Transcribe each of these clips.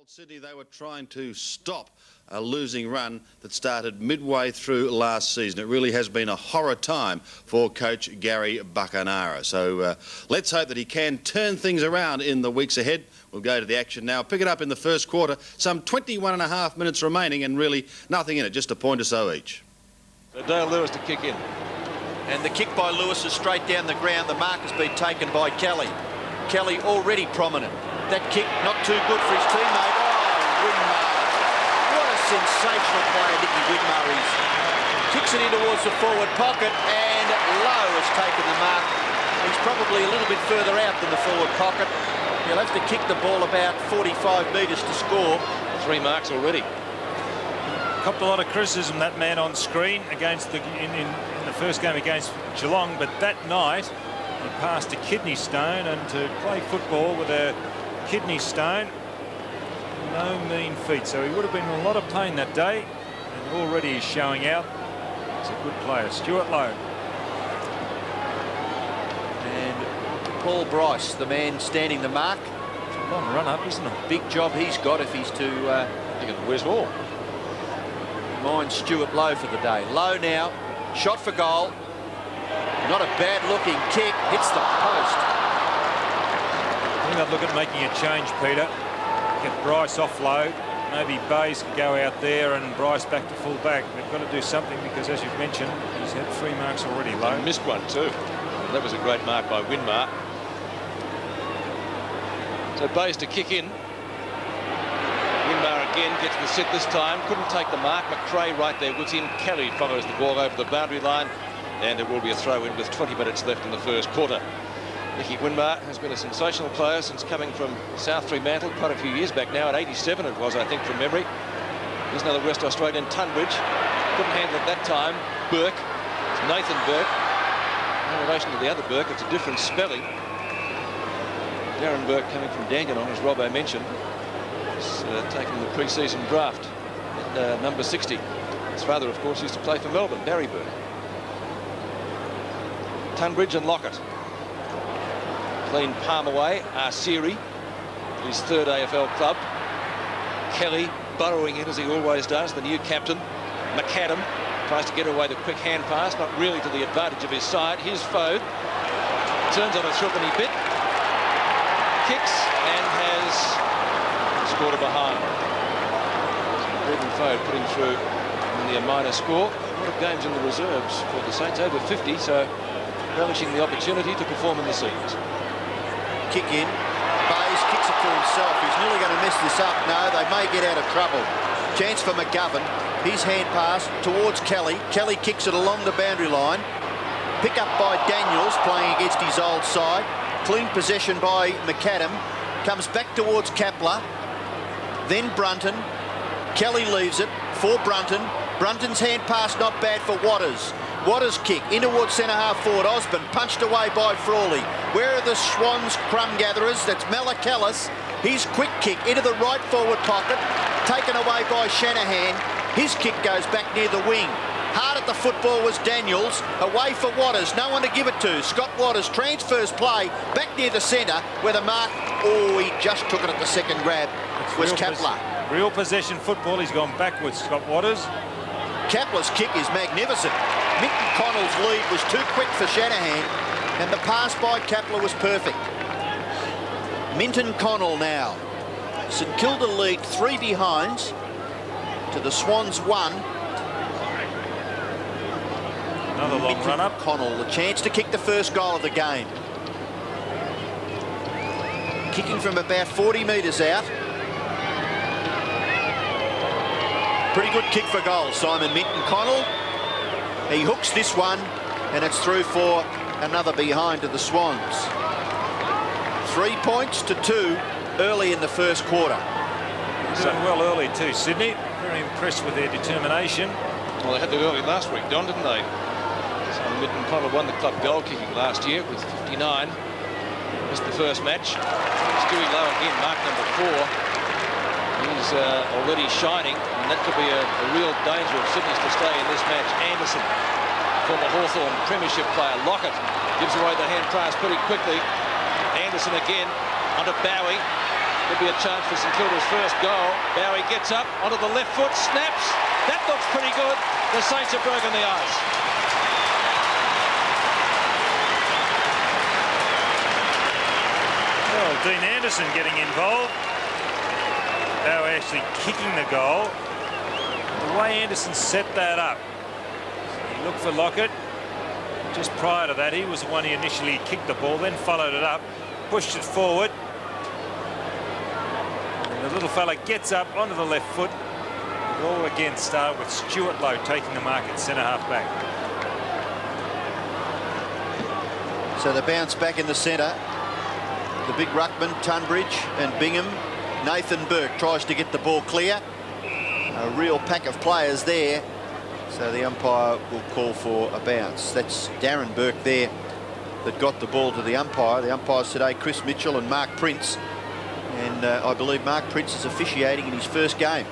Sydney, they were trying to stop a losing run that started midway through last season. It really has been a horror time for coach Gary Buckenara. So let's hope that he can turn things around in the weeks ahead. We'll go to the action now. Pick it up in the first quarter. Some 21.5 minutes remaining and really nothing in it, just a point or so each. So Dale Lewis to kick in. And the kick by Lewis is straight down the ground. The mark has been taken by Kelly. Kelly already prominent. That kick not too good for his teammate. Oh, WINMAR. What a sensational player Nicky WINMAR is. Kicks it in towards the forward pocket and Lowe has taken the mark. He's probably a little bit further out than the forward pocket. He'll have to kick the ball about 45 metres to score. 3 marks already. Copped a lot of criticism, that man on screen against in the first game against Geelong, but that night he passed a kidney stone, and to play football with a kidney stone, no mean feat. So he would have been in a lot of pain that day, and already he's showing out. He's a good player. Stuart Lowe. And Paul Bryce, the man standing the mark. It's a long run up, isn't it? Big job he's got if he's to Where's Hall? mind Stuart Lowe for the day. Lowe now, shot for goal. Not a bad looking kick, hits the post. I think I'd look at making a change, Peter. Get Bryce off Lowe. Maybe Bays could go out there and Bryce back to full back. They've got to do something because, as you've mentioned, he's had 3 marks already. Lowe missed one too. That was a great mark by WINMAR. So Bays to kick in. WINMAR again gets the sit this time. Couldn't take the mark. McRae right there with him. Kelly follows the ball over the boundary line. And it will be a throw-in with 20 minutes left in the first quarter. Nicky WINMAR has been a sensational player since coming from South Fremantle quite a few years back now. At 87 it was, I think, from memory. Here's another West Australian, Tunbridge. Couldn't handle it that time. Bourke. It's Nathan Bourke. In relation to the other Bourke, it's a different spelling. Darren Bourke coming from Dandenong, as Robbo mentioned. He's taken the pre-season draft at number 60. His father, of course, used to play for Melbourne, Barry Bourke. Tunbridge and Lockett. Clean palm away. Arsiri, his 3rd AFL club. Kelly burrowing in as he always does, the new captain. McAdam tries to get away the quick hand pass, not really to the advantage of his side. Here's Foad. Turns on a threepenny bit. Kicks and has scored a behind. Brendan Foad putting through in the minor score. A lot of games in the reserves for the Saints, over 50, so relishing the opportunity to perform in the series. Kick in. Bays kicks it to himself. He's nearly going to mess this up. No, they may get out of trouble. Chance for McGovern. His hand pass towards Kelly. Kelly kicks it along the boundary line. Pick up by Daniels, playing against his old side. Clean possession by McAdam. Comes back towards Kapler. Then Brunton. Kelly leaves it for Brunton. Brunton's hand pass not bad for Waters. Waters kick in towards centre-half forward. Osborne punched away by Frawley. Where are the Swans crumb gatherers? That's Malakalis. His quick kick into the right forward pocket. Taken away by Shanahan. His kick goes back near the wing. Hard at the football was Daniels. Away for Waters. No one to give it to. Scott Waters transfers play back near the centre where the mark... Oh, he just took it at the second grab. Was Kapler. Real possession football. He's gone backwards, Scott Waters. Kapler's kick is magnificent. Minton Connell's lead was too quick for Shanahan, and the pass by Kapler was perfect. Minton Connell now. St Kilda lead 3 behinds to the Swans 1. Another long Minton run up. Connell, the chance to kick the first goal of the game. Kicking from about 40 metres out. Pretty good kick for goal, Simon Minton Connell. He hooks this one, and it's through for another behind to the Swans. 3 points to 2 early in the first quarter. Doing well early too, Sydney. Very impressed with their determination. Well, they had the early last week, Don, didn't they? So Minton Connell won the club goal kicking last year with 59. Missed the first match. Stewie Lowe again, mark number 4. He's already shining, and that could be a real danger of Sydney's to stay in this match. Anderson, former Hawthorn premiership player. Lockett gives away the hand pass pretty quickly. Anderson again onto Bowie. Could be a chance for St Kilda's first goal. Bowie gets up onto the left foot, snaps. That looks pretty good. The Saints have broken the ice. Well, Dean Anderson getting involved. Bowie actually kicking the goal. The way Anderson set that up, he looked for Lockett. Just prior to that, he was the one who initially kicked the ball, then followed it up, pushed it forward. And the little fella gets up onto the left foot. It all again start with Stuart Lowe taking the mark at centre-half back. So the bounce back in the centre. The big ruckman, Tunbridge and Bingham. Nathan Burke tries to get the ball clear. A real pack of players there. So the umpire will call for a bounce. That's Darren Burke there that got the ball to the umpire. The umpires today, Chris Mitchell and Mark Prince. And I believe Mark Prince is officiating in his first game.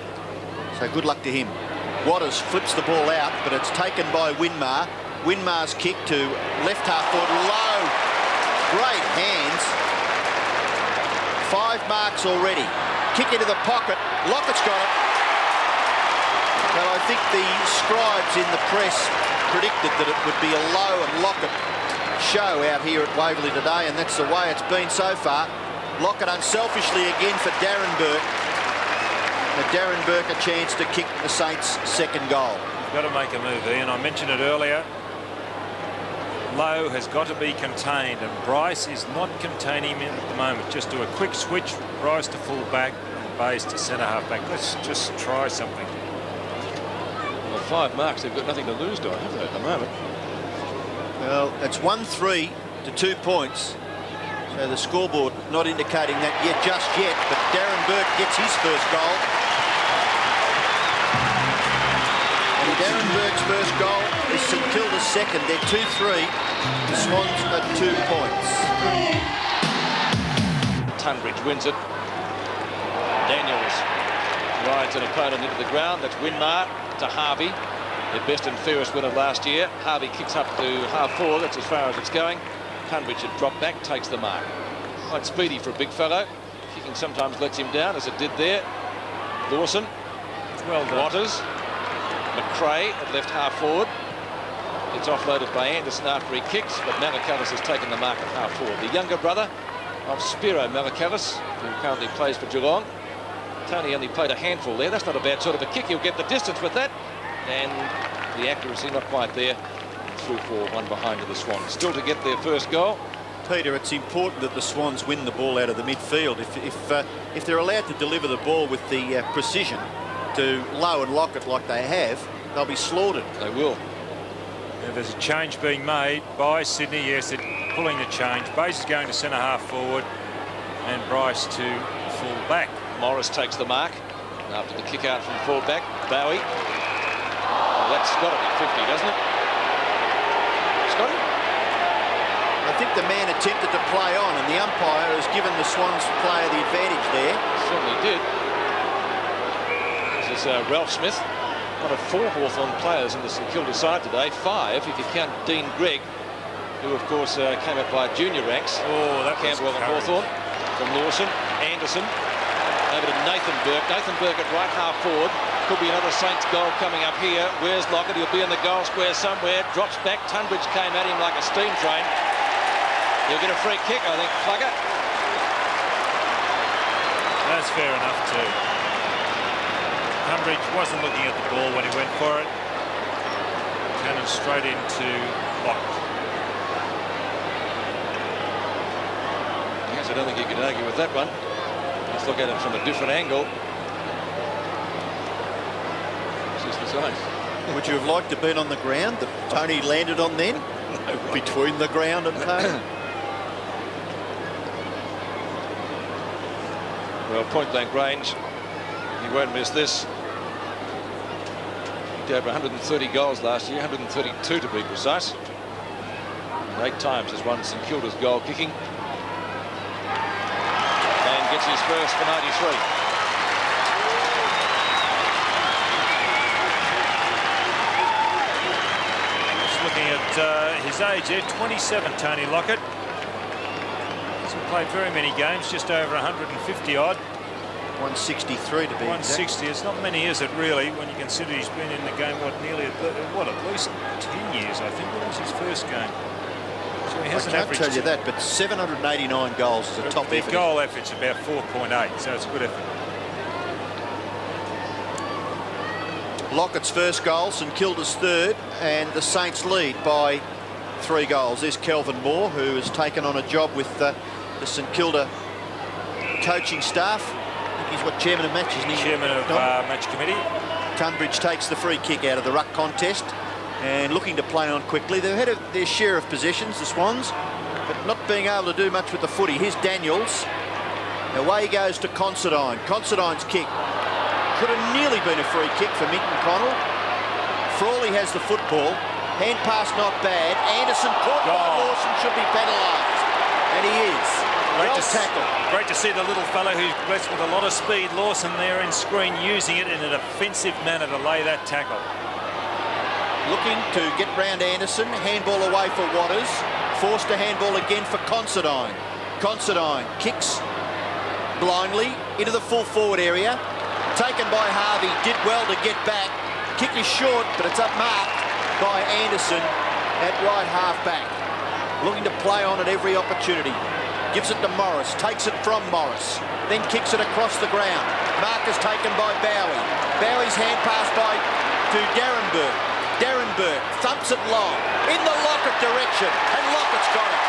So good luck to him. Waters flips the ball out, but it's taken by WINMAR. WINMAR's kick to left half foot, low. Great hands. 5 marks already. Kick into the pocket. Lockett's got it. But I think the scribes in the press predicted that it would be a Lowe and Lockett show out here at Waverley today, and that's the way it's been so far. Lockett unselfishly again for Darren Burke. But Darren Burke a chance to kick the Saints' second goal. You've got to make a move, Ian. I mentioned it earlier. Lowe has got to be contained, and Bryce is not containing him at the moment. Just do a quick switch, Bryce to full back, and Bays to centre-half back. Let's just try something. Well, 5 marks, they've got nothing to lose, do I, have they, at the moment? Well, it's 1-3 to 2 points. So the scoreboard not indicating that just yet, but Darren Burke gets his first goal. And Darren Burke's first goal is St Kilda's second. They're 2-3. The Swans are 2 points. Tunbridge wins it. Daniels rides an opponent into the ground. That's WINMAR to Harvey. Their best and fairest winner last year. Harvey kicks up to half forward. That's as far as it's going. Tunbridge had dropped back, takes the mark. Quite speedy for a big fellow. Kicking sometimes lets him down, as it did there. Lawson. Well done. Waters. McRae at left half forward. It's offloaded by Anderson after he kicks, but Malakalis has taken the mark at half forward. The younger brother of Spiro Malakalis, who currently plays for Geelong. Tony only played a handful there. That's not a bad sort of a kick. He'll get the distance with that. And the accuracy not quite there. Through for one behind to the Swans. Still to get their first goal. Peter, it's important that the Swans win the ball out of the midfield. If they're allowed to deliver the ball with the precision to Lowe and Lockett like they have, they'll be slaughtered. They will. Now, there's a change being made by Sydney. Yes, they're pulling the change. Bays is going to centre-half forward and Bryce to full back. Morris takes the mark after the kick out from full back. Bowie. Well, that's got to be 50, doesn't it? Scotty? I think the man attempted to play on, and the umpire has given the Swans player the advantage there. Certainly did. This is Ralph Smith. One of 4 Hawthorn players in the St Kilda side today. 5 if you count Dean Gregg, who of course came up by junior ranks. Oh, that Campbell and Hawthorn. From Lawson, Anderson, over to Nathan Burke. Nathan Burke at right half forward. Could be another Saints goal coming up here. Where's Lockett? He'll be in the goal square somewhere. Drops back. Tunbridge came at him like a steam train. He'll get a free kick, I think, Plugger. That's fair enough too. Tunbridge wasn't looking at the ball when he went for it. Cannon straight into Lockett. Yes, I don't think you can argue with that one. Let's look at it from a different angle. Would you have liked to have been on the ground that Tony landed on then? Between the ground and Tony? Well, point blank range. He won't miss this. He had 130 goals last year, 132 to be precise. And 8 times has won St Kilda's goal kicking. And gets his first for 93. Just looking at his age there, 27, Tony Lockett. Hasn't played very many games, just over 150 odd. 163 to be 160. exact. It's not many, is it, really, when you consider he's been in the game, at least 10 years, I think. What was his first game? So he hasn't I can't averaged... tell you that, but 789 goals is a top effort. The goal effort's about 4.8, so it's a good effort. Lockett's first goal, St Kilda's third, and the Saints lead by 3 goals. There's Kelvin Moore, who has taken on a job with the St Kilda coaching staff. I think he's what, chairman of match, isn't he? Chairman of match committee. Tunbridge takes the free kick out of the ruck contest and looking to play on quickly. They've had their share of possessions, the Swans, but not being able to do much with the footy. Here's Daniels. Away he goes to Considine. Considine's kick. Could have nearly been a free kick for Minton Connell. Frawley has the football. Hand pass not bad. Anderson caught by Lawson, should be penalised. And he is. Well tackled. Great to see the little fellow who's blessed with a lot of speed, Lawson, there in screen, using it in an offensive manner to lay that tackle. Looking to get round Anderson. Handball away for Waters. Forced a handball again for Considine. Considine kicks blindly into the full forward area. Taken by Harvey, did well to get back. Kick is short, but it's upmarked by Anderson at right half-back. Looking to play on at every opportunity. Gives it to Morris, takes it from Morris, then kicks it across the ground. Mark is taken by Bowie. Bowie's hand pass to Darren Bourke. Darren Bourke thumps it long in the Lockett direction, and Lockett's got it.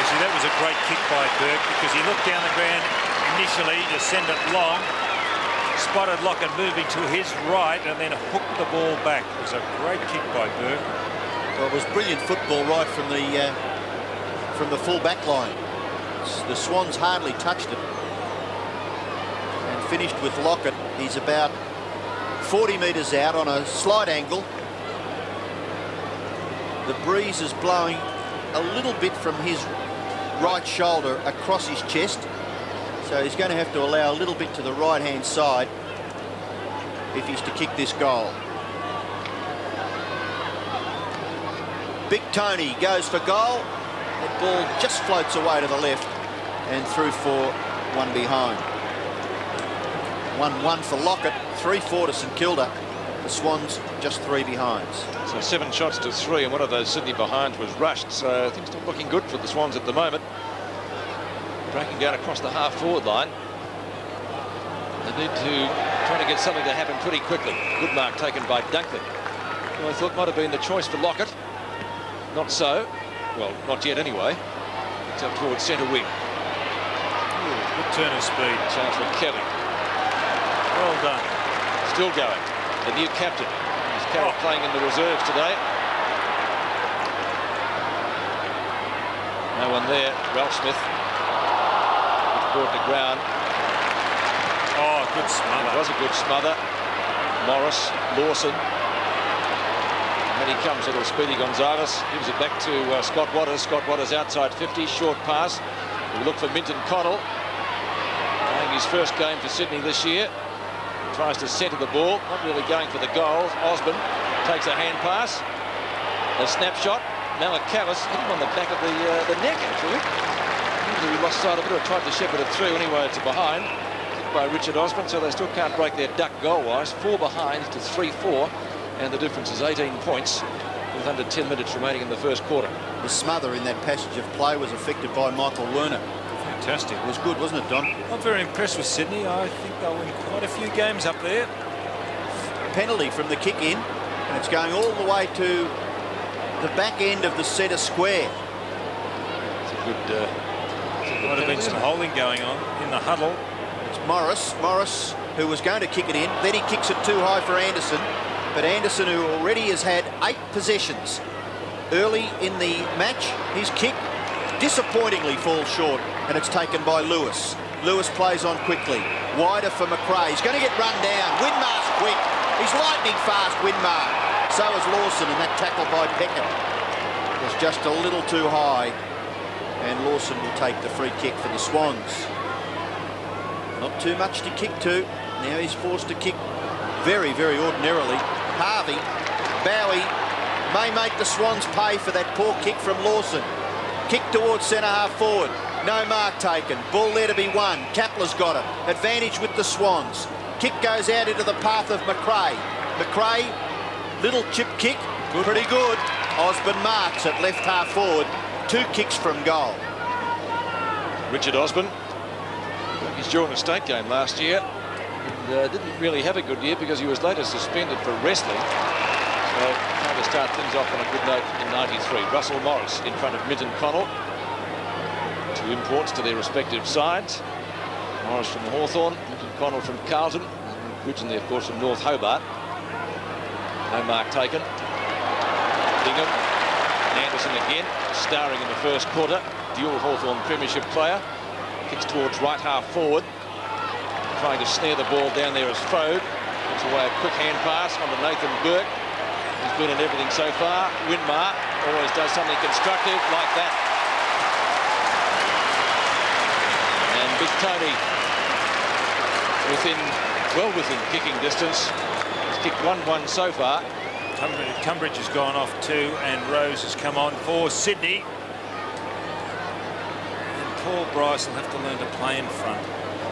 Actually, that was a great kick by Bourke because he looked down the ground initially to send it long, spotted Lockett moving to his right and then hooked the ball back. It was a great kick by Bourke. Well, it was brilliant football right from the full back line. The Swans hardly touched it and finished with Lockett. He's about 40 metres out on a slight angle. The breeze is blowing a little bit from his right shoulder across his chest. So he's going to have to allow a little bit to the right-hand side if he's to kick this goal. Big Tony goes for goal. The ball just floats away to the left and through for one behind. 1-1 for Lockett, 3-4 to St Kilda. The Swans just 3 behinds. So 7 shots to 3, and one of those Sydney behinds was rushed. So things not looking good for the Swans at the moment. Breaking down across the half-forward line. They need to try to get something to happen pretty quickly. Good mark taken by Dunkley, who I thought might have been the choice for Lockett. Not so. Well, not yet anyway. It's up towards centre wing. Ooh, good turn of speed. Chance for Kelly. Well done. Still going. The new captain. He's Carroll playing in the reserves today. No one there. Ralph Smith. Brought to ground. Oh, good smother. It was a good smother. Morris, Lawson. And then he comes, little Speedy Gonzalez. Gives it back to Scott Waters. Scott Waters outside 50. Short pass. We look for Minton Connell. Playing his first game for Sydney this year. Tries to centre the ball. Not really going for the goal. Osborne takes a hand pass. A snapshot. Malakalis hit him on the back of the neck, actually. We lost sight of it, or tried to shepherd it through. Anyway, it's a behind by Richard Osborne, so they still can't break their duck goal-wise. 4 behind to 3-4, and the difference is 18 points with under 10 minutes remaining in the first quarter. The smother in that passage of play was affected by Michael Werner. Fantastic. It was good, wasn't it, Don? I'm very impressed with Sydney. I think they'll win quite a few games up there. Penalty from the kick in, and it's going all the way to the back end of the centre square. It's a good... Might have been some holding going on in the huddle. It's Morris, who was going to kick it in. Then he kicks it too high for Anderson. But Anderson, who already has had 8 possessions early in the match, his kick disappointingly falls short, and it's taken by Lewis. Lewis plays on quickly. Wider for McRae. He's going to get run down. WINMAR's quick. He's lightning fast, WINMAR. So is Lawson, and that tackle by Peckett was just a little too high. And Lawson will take the free kick for the Swans. Not too much to kick to. Now he's forced to kick very, very ordinarily. Harvey, Bowie may make the Swans pay for that poor kick from Lawson. Kick towards centre-half forward. No mark taken. Ball there to be won. Kapler's got it. Advantage with the Swans. Kick goes out into the path of McRae. McRae, little chip kick. Good. Pretty good. Osborne marks at left half forward. 2 kicks from goal. Richard Osborne. He's during a state game last year. And, didn't really have a good year because he was later suspended for wrestling. So trying to start things off on a good note in '93. Russell Morris in front of Minton Connell. 2 imports to their respective sides. Morris from Hawthorn, Minton Connell from Carlton, and originally, of course, from North Hobart. No mark taken. Bingham. Anderson again, starring in the first quarter. Dual Hawthorn premiership player. Kicks towards right half forward. Trying to snare the ball down there as Frode. Gives away a quick hand pass onto Nathan Burke. He's been in everything so far. WINMAR always does something constructive like that. And Big Tony well within kicking distance. He's kicked 1-1 so far. Cumbridge has gone off 2 and Rose has come on for Sydney. And Paul Bryce will have to learn to play in front.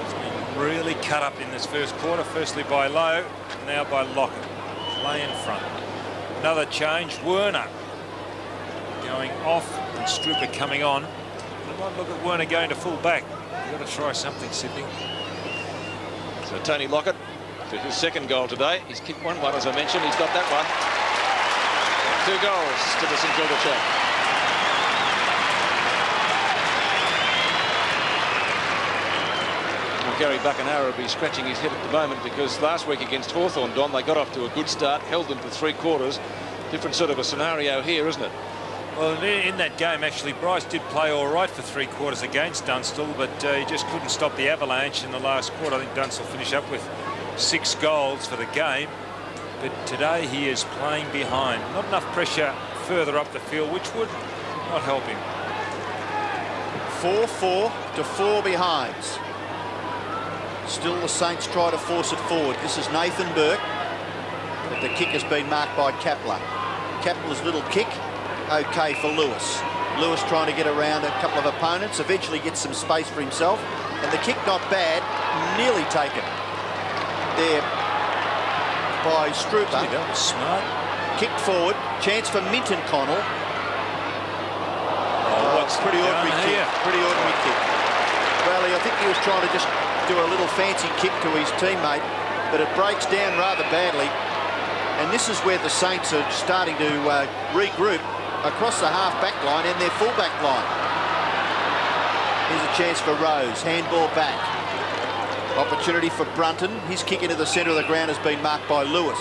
He's been really cut up in this first quarter, firstly by Lowe, now by Lockett. Play in front. Another change, Werner going off and Struper coming on. I might look at Werner going to full back. You've got to try something, Sydney. So Tony Lockett for his second goal today. He's kicked 1-1, as I mentioned. He's got that one. 2 goals to the St Kilda Chapter. Gary Buckenara will be scratching his head at the moment because last week against Hawthorn, Don, they got off to a good start, held them for 3 quarters. Different sort of a scenario here, isn't it? Well, in that game, actually, Bryce did play all right for 3 quarters against Dunstall, but he just couldn't stop the avalanche in the last quarter. I think Dunstall finished up with 6 goals for the game. But today he is playing behind. Not enough pressure further up the field, which would not help him. 4-4 to 4 behinds. Still the Saints try to force it forward. This is Nathan Burke, but the kick has been marked by Kapler. Kapler's little kick, okay for Lewis. Lewis trying to get around a couple of opponents, eventually gets some space for himself, and the kick not bad, nearly taken there by Struper. Gee, that was smart. Kicked forward, chance for Minton Connell. Oh, what's pretty ordinary kick. Here? Pretty ordinary kick. Well, I think he was trying to just do a little fancy kick to his teammate, but it breaks down rather badly. And this is where the Saints are starting to regroup across the half-back line and their full-back line. Here's a chance for Rose. Handball back. Opportunity for Brunton. His kick into the centre of the ground has been marked by Lewis.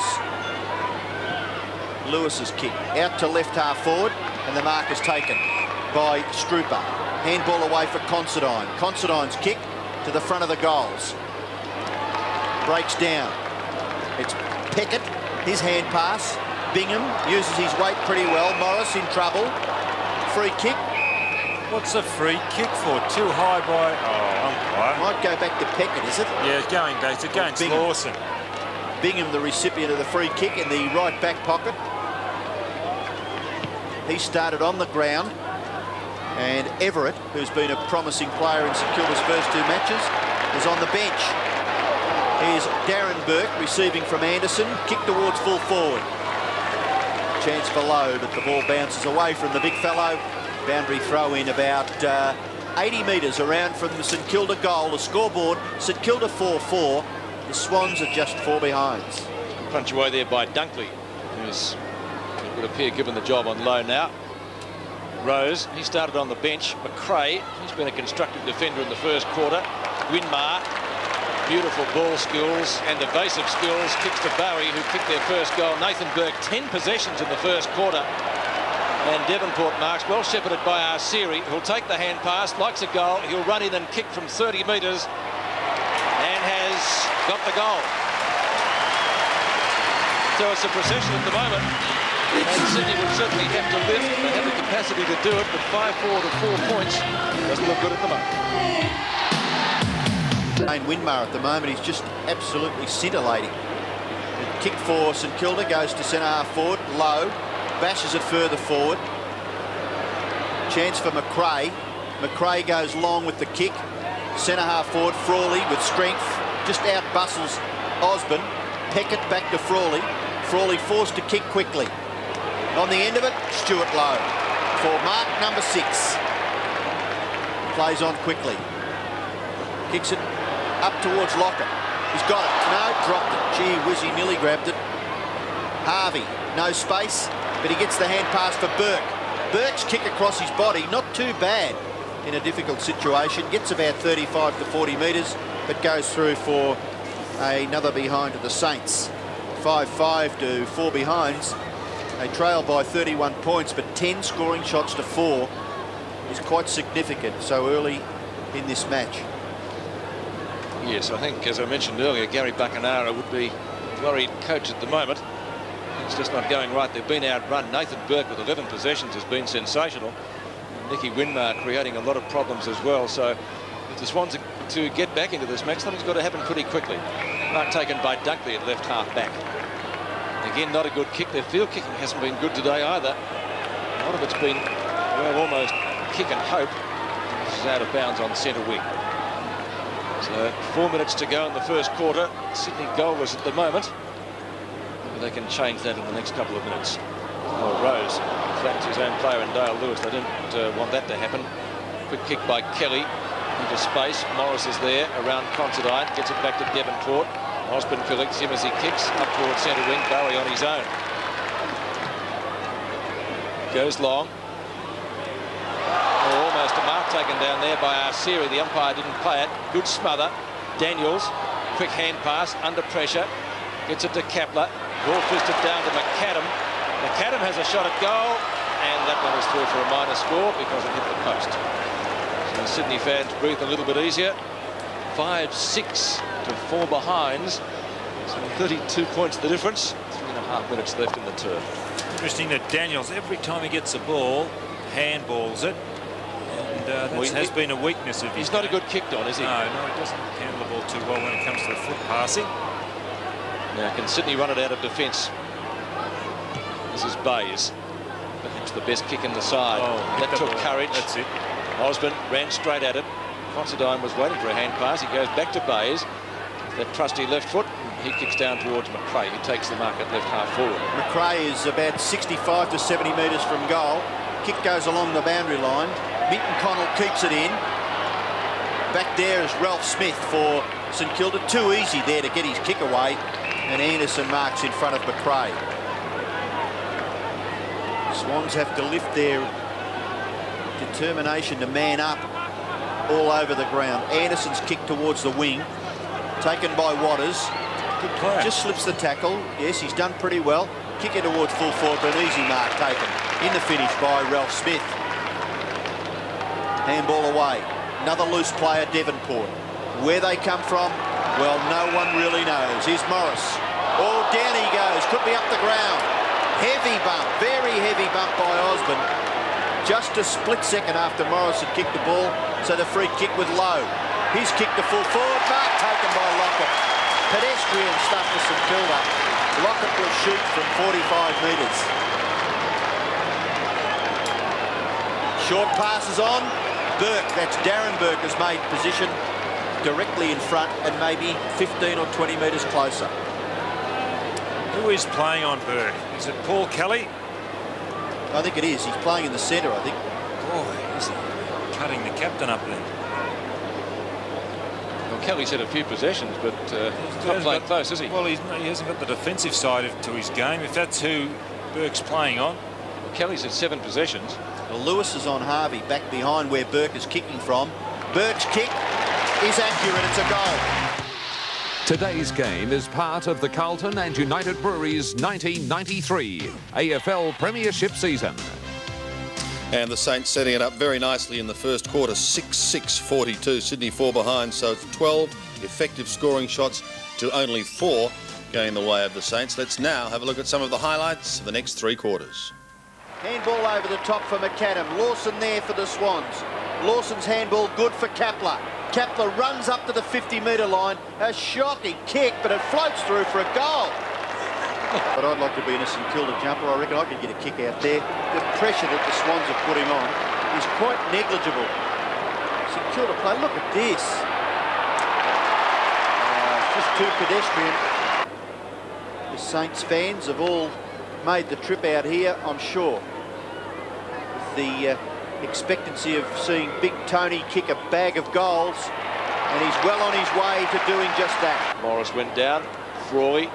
Lewis's kick out to left half forward, and the mark is taken by Struper. Handball away for Considine. Considine's kick to the front of the goals. Breaks down. It's Peckett, his hand pass. Bingham uses his weight pretty well. Morris in trouble. Free kick. What's a free kick for? Too high by... Oh, umpire. Might go back to Peckett, is it? Yeah, going back to against Bingham. Lawson. Bingham, the recipient of the free kick in the right back pocket. He started on the ground. And Everett, who's been a promising player in St Kilda's first 2 matches, is on the bench. Here's Darren Burke receiving from Anderson. Kick towards full forward. Chance for Lowe, but the ball bounces away from the big fellow. Boundary throw in about 80 metres around from the St Kilda goal. The scoreboard, St Kilda 4-4. The Swans are just 4 behinds. Punch away there by Dunkley, who's, it would appear, given the job on low now. Rose, he started on the bench. McRae, he's been a constructive defender in the first quarter. WINMAR, beautiful ball skills and evasive skills. Kicks to Bowie, who kicked their first goal. Nathan Burke, 10 possessions in the first quarter. And Devonport marks, well shepherded by Arceri, who'll take the hand pass, likes a goal. He'll run in and kick from 30 metres and has got the goal. So it's a procession at the moment. And Sydney would certainly have to lift. They have the capacity to do it, but 5-4 to 4 points doesn't look good at the moment. WINMAR at the moment, he's just absolutely scintillating. The kick for St Kilda goes to centre half forward. Low bashes it further forward. Chance for McRae. McRae goes long with the kick. Centre half forward, Frawley with strength. Just out bustles Osborne. Peckett back to Frawley. Frawley forced to kick quickly. On the end of it, Stuart Lowe for mark number 6. Plays on quickly. Kicks it up towards Lockett. He's got it. No, dropped it. Gee whiz, he nearly grabbed it. Harvey, no space, but he gets the hand pass for Bourke. Bourke's kick across his body, not too bad in a difficult situation. Gets about 35 to 40 metres, but goes through for another behind to the Saints. 5-5 to 4 behinds. They trail by 31 points, but 10 scoring shots to 4 is quite significant so early in this match. Yes, I think, as I mentioned earlier, Gary Buckenara would be worried coach at the moment. It's just not going right. They've been outrun. Nathan Bourke with 11 possessions has been sensational. Nicky WINMAR creating a lot of problems as well. So if the Swans are to get back into this match, something's got to happen pretty quickly. Mark taken by Dunkley at left half back. Again, not a good kick. Their field kicking hasn't been good today either. A lot of it's been, well, almost kick and hope. This is out of bounds on centre wing. So 4 minutes to go in the first quarter. Sydney goalless at the moment. They can change that in the next couple of minutes. Oh, Rose flattens his own player in Dale Lewis. They didn't want that to happen. Quick kick by Kelly into space. Morris is there around Considine. Gets it back to Devonport. Osborne collects him as he kicks up towards centre wing. Bowie on his own. Goes long. Oh, almost a mark taken down there by Arceri. The umpire didn't play it. Good smother. Daniels. Quick hand pass under pressure. Gets it to Kepler. Ball twisted down to McAdam. McAdam has a shot at goal, and that one is through for a minor score because it hit the post. So Sydney fans breathe a little bit easier. 5-6 to 4 behinds. So 32 points the difference. 3.5 minutes left in the term. Interesting that Daniels, every time he gets the ball, handballs it. And that has been a weakness of his He's not game. a good kicked on, is he? No, he doesn't handle the ball too well when it comes to the foot passing. Now, can Sydney run it out of defence? This is Bayes. Perhaps the best kick in the side. Oh, that took courage. That's it. Osborne ran straight at it. Considine was waiting for a hand pass. He goes back to Bayes. That trusty left foot. He kicks down towards McRae, who takes the mark at left half forward. McRae is about 65 to 70 metres from goal. Kick goes along the boundary line. Minton Connell keeps it in. Back there is Ralph Smith for St Kilda. Too easy there to get his kick away. And Anderson marks in front of McRae. Swans have to lift their determination to man up all over the ground. Anderson's kick towards the wing, taken by Waters. Good player. Just slips the tackle. Yes, he's done pretty well. Kick it towards full forward, but an easy mark taken. In the finish by Ralph Smith. Handball away. Another loose player, Devonport. Where they come from, well, no one really knows. Here's Morris. Oh, down he goes. Could be up the ground. Heavy bump, very heavy bump by Osborne. Just a split second after Morris had kicked the ball, so the free kick with Lowe. His kick to full forward, mark taken by Lockett. Pedestrian stuff for St Kilda. Lockett will shoot from 45 metres. Short passes on. Bourke, that's Darren Bourke, has made position directly in front and maybe 15 or 20 metres closer. Who is playing on Bourke? Is it Paul Kelly? I think it is. He's playing in the centre, I think. Boy, is he cutting the captain up there. Well, Kelly's had a few possessions, but not playing close, is he? Well, he hasn't got the defensive side to his game, if that's who Bourke's playing on. Well, Kelly's had 7 possessions. Well, Lewis is on Harvey, back behind where Bourke is kicking from. Bourke's kick is accurate. It's a goal. Today's game is part of the Carlton and United Breweries 1993 AFL Premiership season. And the Saints setting it up very nicely in the first quarter. 6-6-42. Sydney 4 behind, so it's 12 effective scoring shots to only 4 going the way of the Saints. Let's now have a look at some of the highlights of the next 3 quarters. Handball over the top for McAdam. Lawson there for the Swans. Lawson's handball good for Kepler. Kepler runs up to the 50-metre line. A shocking kick, but it floats through for a goal. But I'd like to be in a St Kilda jumper. I reckon I could get a kick out there. The pressure that the Swans are putting on is quite negligible. St Kilda play, look at this. Just too pedestrian. The Saints fans have all made the trip out here, I'm sure. With the expectancy of seeing Big Tony kick a bag of goals, and he's well on his way to doing just that. Morris went down. Frawley.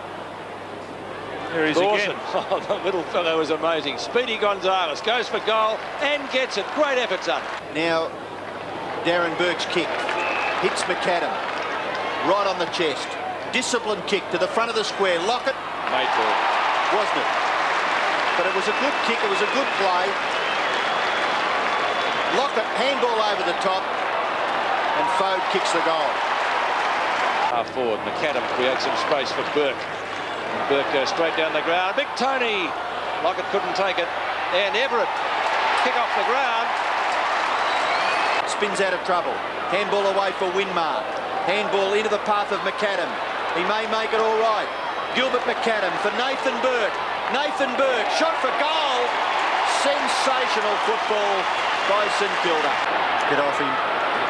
There he is Dawson. again. Oh, the little fellow was amazing. Speedy Gonzalez goes for goal and gets it. Great effort, son. Now, Darren Bourke's kick hits McAdam right on the chest. Disciplined kick to the front of the square. Lockett. Made for it. Wasn't it? But it was a good kick. It was a good play. Lockett, handball over the top, and Fode kicks the goal. Half forward, McAdam creates some space for Bourke. And Bourke goes straight down the ground. Big Tony. Lockett couldn't take it. And Everett, kick off the ground. Spins out of trouble. Handball away for WINMAR. Handball into the path of McAdam. He may make it all right. Gilbert McAdam for Nathan Bourke. Nathan Bourke, shot for goal. Sensational football by St Kilda. Get off him.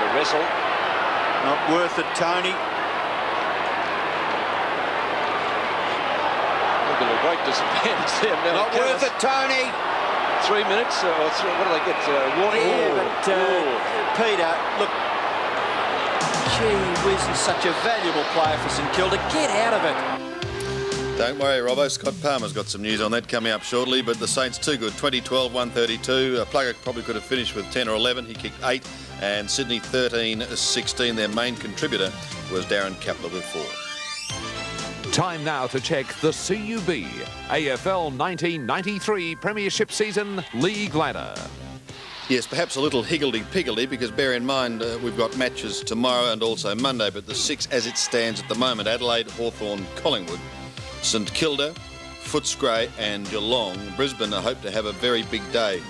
The wrestle. Not worth it, Tony. Look at a great disadvantage there. Not worth it, Tony. 3 minutes, or what do they get? Warning? Yeah, but Peter, look. Gee whiz, he's such a valuable player for St Kilda. Get out of it. Don't worry, Robbo. Scott Palmer's got some news on that coming up shortly, but the Saints too good. 20-12, 132. Plugger probably could have finished with 10 or 11. He kicked 8, and Sydney 13-16. Their main contributor was Darren Kapler with 4. Time now to check the CUB AFL 1993 Premiership Season League Ladder. Yes, perhaps a little higgledy-piggledy, because bear in mind we've got matches tomorrow and also Monday, but the 6 as it stands at the moment: Adelaide, Hawthorn, Collingwood, St Kilda, Footscray and Geelong. Brisbane hope to have a very big day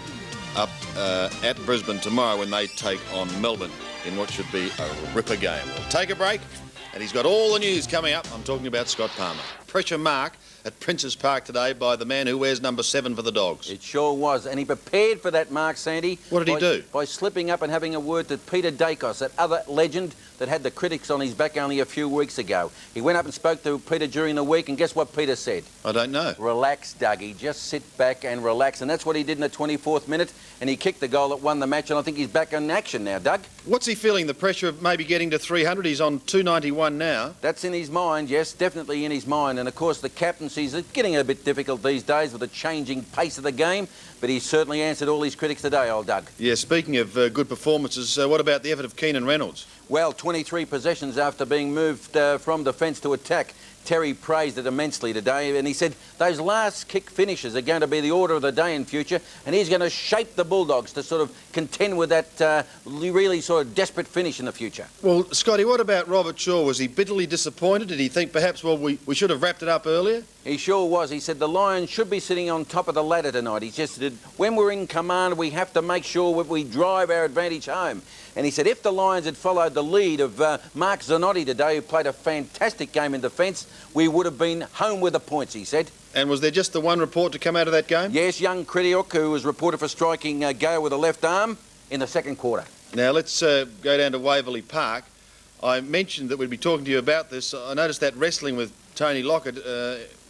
up at Brisbane tomorrow when they take on Melbourne in what should be a ripper game. We'll take a break, and he's got all the news coming up. I'm talking about Scott Palmer. Pressure mark at Princes Park today by the man who wears number 7 for the Dogs. It sure was, and he prepared for that mark, Sandy. What did he do? By slipping up and having a word to Peter Dacos, that other legend that had the critics on his back only a few weeks ago. He went up and spoke to Peter during the week, and guess what Peter said? I don't know. Relax, Dougie. Just sit back and relax. And that's what he did in the 24th minute, and he kicked the goal that won the match, and I think he's back in action now, Doug. What's he feeling? The pressure of maybe getting to 300? He's on 291 now. That's in his mind, yes, definitely in his mind. And, of course, the captaincy's getting a bit difficult these days with the changing pace of the game, but he's certainly answered all his critics today, old Doug. Yeah, speaking of good performances, what about the effort of Keenan Reynolds? Well, 23 possessions after being moved from defence to attack. Terry praised it immensely today, and he said those last kick finishes are going to be the order of the day in future, and he's going to shape the Bulldogs to sort of contend with that really sort of desperate finish in the future. Well, Scotty, what about Robert Shaw? Was he bitterly disappointed? Did he think perhaps, well, we should have wrapped it up earlier? He sure was. He said the Lions should be sitting on top of the ladder tonight. He just said, when we're in command, we have to make sure that we drive our advantage home. And he said if the Lions had followed the lead of Mark Zanotti today, who played a fantastic game in defence, we would have been home with the points, he said. And was there just the one report to come out of that game? Yes, young Kritiuk, who was reported for striking Gale with a left arm in the second quarter. Now, let's go down to Waverley Park. I mentioned that we'd be talking to you about this. I noticed that wrestling with Tony Lockett.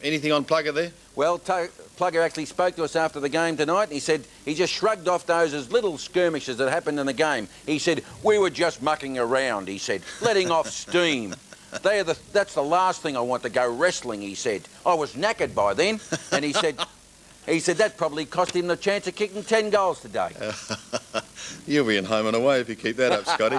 Anything on Plugger there? Well, Plugger actually spoke to us after the game tonight, and he said he just shrugged off those as little skirmishes that happened in the game. He said, we were just mucking around, he said, letting off steam. That's the last thing I want to go wrestling, he said. I was knackered by then, and he said that probably cost him the chance of kicking 10 goals today. You'll be in home and away if you keep that up, Scotty.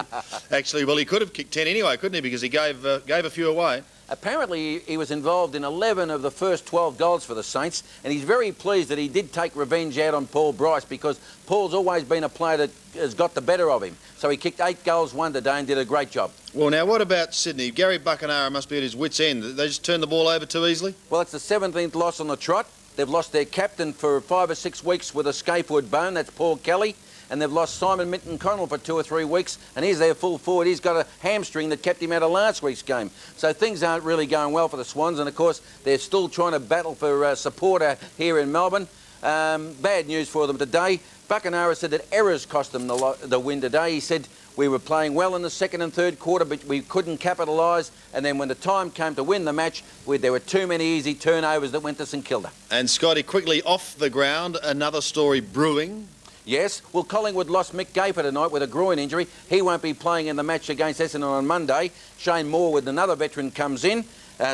Actually, well, he could have kicked 10 anyway, couldn't he? Because he gave a few away. Apparently, he was involved in 11 of the first 12 goals for the Saints, and he's very pleased that he did take revenge out on Paul Bryce, because Paul's always been a player that has got the better of him. So he kicked 8 goals, won today, and did a great job. Well, now, what about Sydney? Gary Buckenara must be at his wits' end. They just turned the ball over too easily? Well, it's the 17th loss on the trot. They've lost their captain for 5 or 6 weeks with a scapewood bone. That's Paul Kelly. And they've lost Simon Minton-Connell for 2 or 3 weeks, and he's their full forward. He's got a hamstring that kept him out of last week's game. So things aren't really going well for the Swans, and of course they're still trying to battle for support here in Melbourne. Bad news for them today, Buckenara said that errors cost them the win today. He said we were playing well in the second and third quarter, but we couldn't capitalise. And then when the time came to win the match, there were too many easy turnovers that went to St Kilda. And Scotty, quickly off the ground, another story brewing. Yes, well, Collingwood lost Mick Gaper tonight with a groin injury. He won't be playing in the match against Essendon on Monday. Shane Moore with another veteran comes in.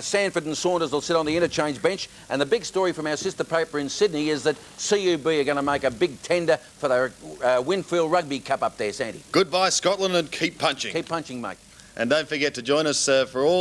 Sanford and Saunders will sit on the interchange bench. And the big story from our sister paper in Sydney is that CUB are going to make a big tender for the Winfield Rugby Cup up there, Sandy. Goodbye, Scotland, and keep punching. Keep punching, mate. And don't forget to join us for all